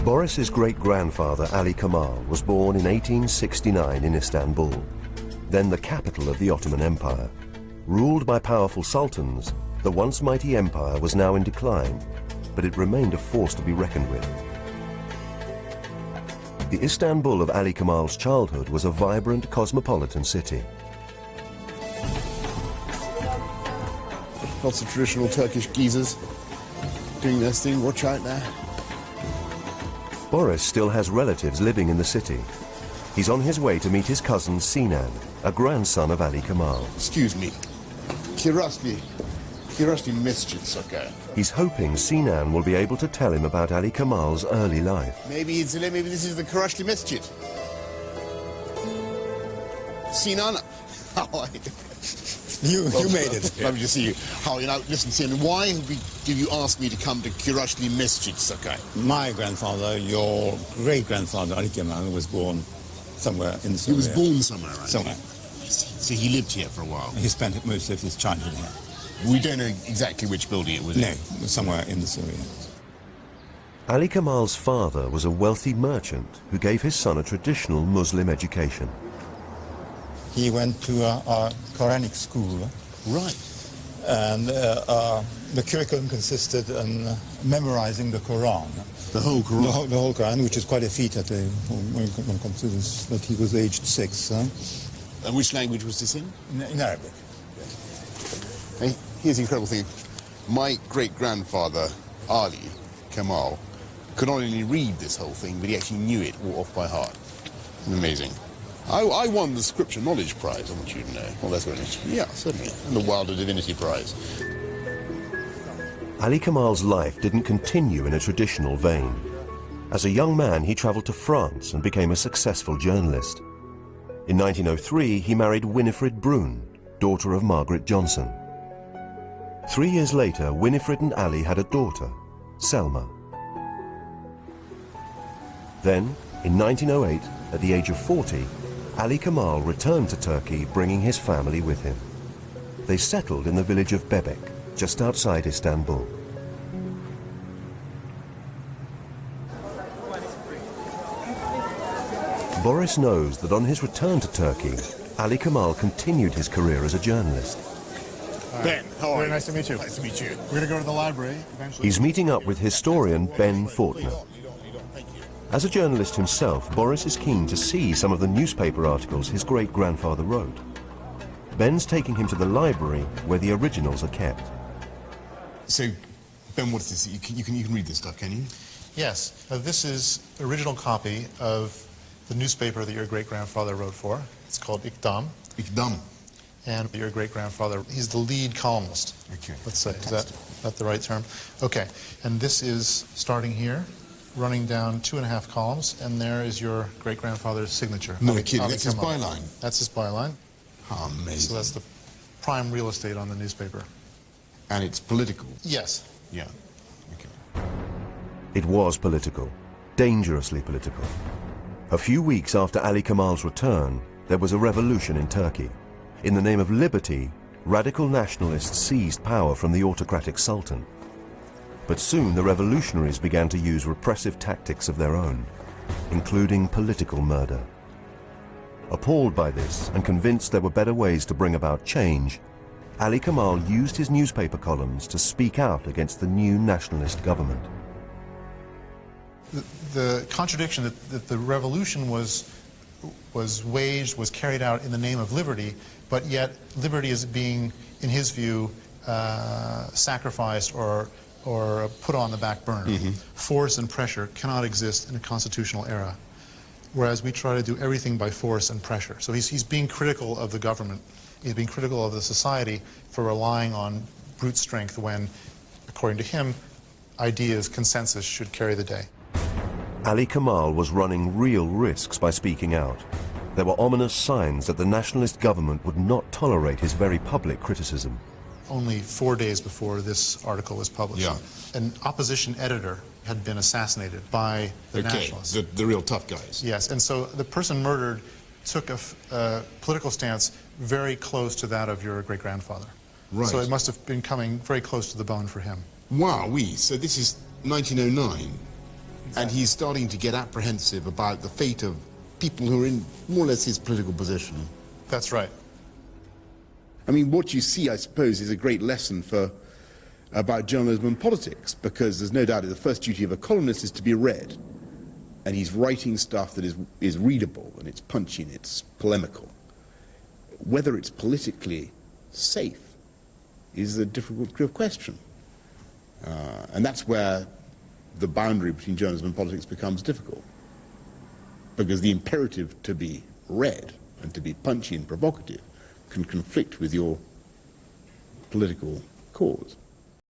Boris's great-grandfather Ali Kemal was born in 1869 in Istanbul, then the capital of the Ottoman Empire. Ruled by powerful sultans, the once mighty empire was now in decline, but it remained a force to be reckoned with. The Istanbul of Ali Kemal's childhood was a vibrant, cosmopolitan city. Lots of traditional Turkish geezers doing their thing. Watch out there. Boris still has relatives living in the city. He's on his way to meet his cousin Sinan, a grandson of Ali Kemal. Excuse me. Kirashli Masjid, okay. He's hoping Sinan will be able to tell him about Ali Kemal's early life. Maybe this is the Kirashli Masjid. Sinan, how are you? You made it. Lovely to see you. How, listen, Sinan, why did you ask me to come to Kirashli Masjid, okay? My grandfather, your great-grandfather, Ali Kemal, was born somewhere in the Syria. He was born somewhere, right? Somewhere. So he lived here for a while? He spent most of his childhood here. We don't know exactly which building it was in. No, somewhere in the Syria. Ali Kemal's father was a wealthy merchant who gave his son a traditional Muslim education. He went to a Quranic school. Right. And the curriculum consisted in memorizing the Quran. The whole Quran? The whole Quran, which is quite a feat when it comes to this, that he was aged 6. And which language was this in? In Arabic. Hey, here's the incredible thing. My great-grandfather, Ali Kemal, could not only read this whole thing, but he actually knew it all off by heart. Amazing. I won the Scripture Knowledge Prize, I want you to know. Well, that's what it is. Yeah, certainly. And the Wilder Divinity Prize. Ali Kemal's life didn't continue in a traditional vein. As a young man, he traveled to France and became a successful journalist. In 1903, he married Winifred Brune, daughter of Margaret Johnson. 3 years later, Winifred and Ali had a daughter, Selma. Then, in 1908, at the age of 40, Ali Kemal returned to Turkey, bringing his family with him. They settled in the village of Bebek, just outside Istanbul. Boris knows that on his return to Turkey, Ali Kemal continued his career as a journalist. Ben, how are you? Very nice to meet you. Nice to meet you. We're going to go to the library eventually. He's meeting up with historian Ben Faulkner. As a journalist himself, Boris is keen to see some of the newspaper articles his great-grandfather wrote. Ben's taking him to the library where the originals are kept. So, Ben, what is this? You can read this stuff, can you? Yes. This is original copy of the newspaper that your great-grandfather wrote for. It's called Ikdam. Ikdam. And your great-grandfather, he's the lead columnist. Okay. Let's say, is that the right term? Okay. And this is starting here, running down 2.5 columns, and there is your great-grandfather's signature. No kidding, that's his byline? That's his byline. Oh, amazing. So that's the prime real estate on the newspaper. And it's political? Yes. Yeah. Okay. It was political, dangerously political. A few weeks after Ali Kemal's return, there was a revolution in Turkey. In the name of liberty, radical nationalists seized power from the autocratic sultan. But soon the revolutionaries began to use repressive tactics of their own, including political murder. Appalled by this and convinced there were better ways to bring about change, Ali Kemal used his newspaper columns to speak out against the new nationalist government. The contradiction that the revolution was waged, was carried out in the name of liberty, but yet liberty is being, in his view, sacrificed or put on the back burner. Mm-hmm. Force and pressure cannot exist in a constitutional era, whereas we try to do everything by force and pressure. So he's being critical of the government. He's being critical of the society for relying on brute strength when, according to him, ideas, consensus should carry the day. Ali Kemal was running real risks by speaking out. There were ominous signs that the nationalist government would not tolerate his very public criticism. Only 4 days before this article was published, an opposition editor had been assassinated by the nationalists. The real tough guys. Yes, and so the person murdered took a political stance very close to that of your great-grandfather. Right. So it must have been coming very close to the bone for him. Wow, so this is 1909. And he's starting to get apprehensive about the fate of people who are in more or less his political position. That's right. I mean, what you see, I suppose, is a great lesson about journalism and politics, because there's no doubt that the first duty of a columnist is to be read. And he's writing stuff that is readable, and it's punchy, and it's polemical. Whether it's politically safe is a difficult question. And that's where the boundary between journalism and politics becomes difficult. Because the imperative to be read and to be punchy and provocative can conflict with your political cause.